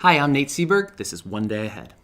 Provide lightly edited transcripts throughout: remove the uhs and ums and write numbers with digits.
Hi, I'm Nate Seberg. This is One Day Ahead.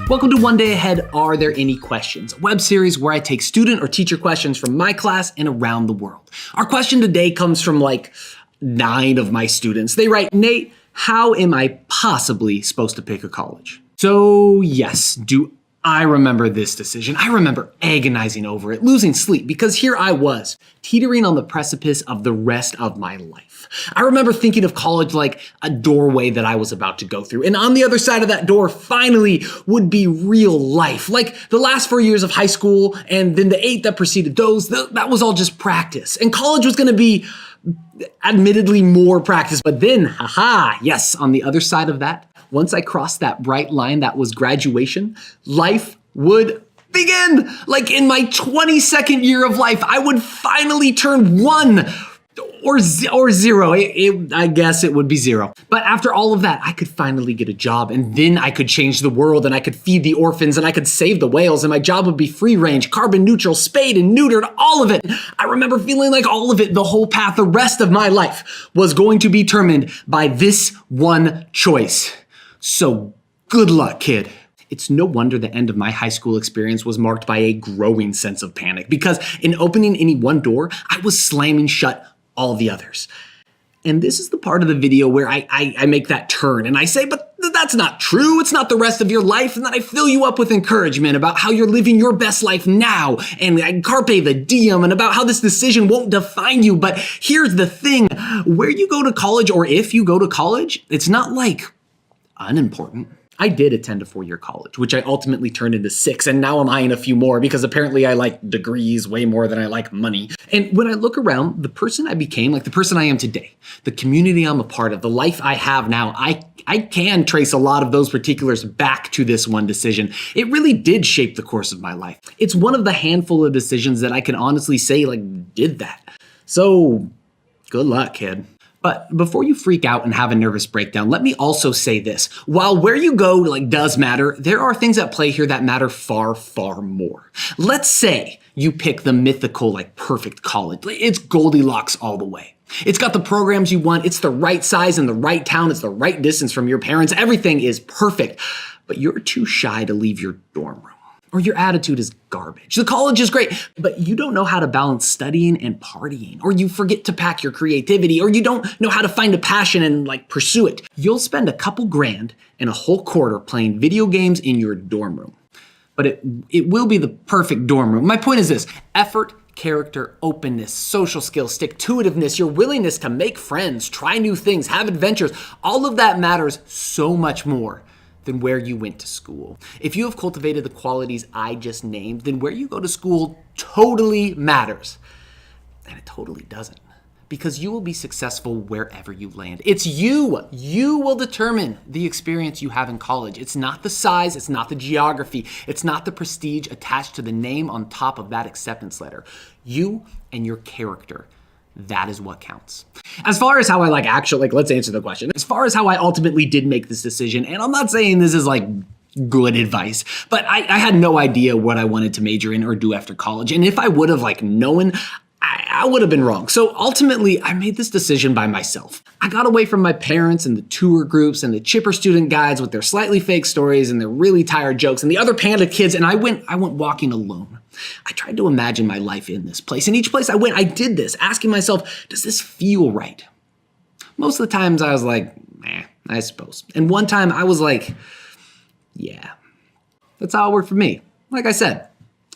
Welcome to One Day Ahead, Are There Any Questions? A web series where I take student or teacher questions from my class and around the world. Our question today comes from like 9 of my students. They write, Nate, how am I possibly supposed to pick a college? So yes, do I remember this decision. I remember agonizing over it, losing sleep, because here I was, teetering on the precipice of the rest of my life. I remember thinking of college like a doorway that I was about to go through. And on the other side of that door finally would be real life. Like the last 4 years of high school and then the 8 that preceded those, that was all just practice. And college was gonna be admittedly more practice. But then, yes, on the other side of that, once I crossed that bright line that was graduation, life would begin. Like in my 22nd year of life, I would finally turn 1 or 0. I guess it would be 0. But after all of that, I could finally get a job, and then I could change the world, and I could feed the orphans, and I could save the whales, and my job would be free range, carbon neutral, spayed and neutered, all of it. I remember feeling like all of it, the whole path, the rest of my life was going to be determined by this one choice. So good luck, kid. It's no wonder the end of my high school experience was marked by a growing sense of panic, because in opening any one door, I was slamming shut all the others. And this is the part of the video where I make that turn and I say, but that's not true. It's not the rest of your life. And then I fill you up with encouragement about how you're living your best life now, and carpe the diem, and about how this decision won't define you. But here's the thing, where you go to college, or if you go to college, it's not like unimportant. I did attend a 4-year college, which I ultimately turned into 6, and now I'm eyeing a few more because apparently I like degrees way more than I like money. And when I look around, the person I became, like the person I am today, the community I'm a part of, the life I have now, I can trace a lot of those particulars back to this one decision. It really did shape the course of my life. It's one of the handful of decisions that I can honestly say did that. So good luck, kid. But before you freak out and have a nervous breakdown, let me also say this. While where you go does matter, there are things at play here that matter far, far more. Let's say you pick the mythical, perfect college. It's Goldilocks all the way. It's got the programs you want. It's the right size in the right town. It's the right distance from your parents. Everything is perfect, but you're too shy to leave your dorm room. Or your attitude is garbage. The college is great, but you don't know how to balance studying and partying, or you forget to pack your creativity, or you don't know how to find a passion and pursue it. You'll spend a couple grand and a whole quarter playing video games in your dorm room. But it will be the perfect dorm room. My point is this: effort, character, openness, social skills, stick-to-itiveness, your willingness to make friends, try new things, have adventures, all of that matters so much more than where you went to school. If you have cultivated the qualities I just named, then where you go to school totally matters. And it totally doesn't, because you will be successful wherever you land. It's you. You will determine the experience you have in college. It's not the size, it's not the geography, it's not the prestige attached to the name on top of that acceptance letter. You and your character. That is what counts. As far as how I let's answer the question. As far as how I ultimately did make this decision, and I'm not saying this is good advice, but I had no idea what I wanted to major in or do after college. And if I would have known, I would have been wrong. So ultimately, I made this decision by myself. I got away from my parents and the tour groups and the chipper student guides with their slightly fake stories and their really tired jokes and the other panda kids, and I went walking alone. I tried to imagine my life in this place. And each place I went, I did this, asking myself, does this feel right? Most of the times I was like, I suppose. And one time I was like, yeah. That's how it worked for me. Like I said,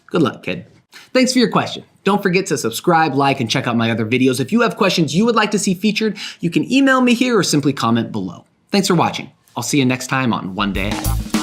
good luck, kid. Thanks for your question. Don't forget to subscribe, like, and check out my other videos. If you have questions you would like to see featured, you can email me here or simply comment below. Thanks for watching. I'll see you next time on One Day Ahead.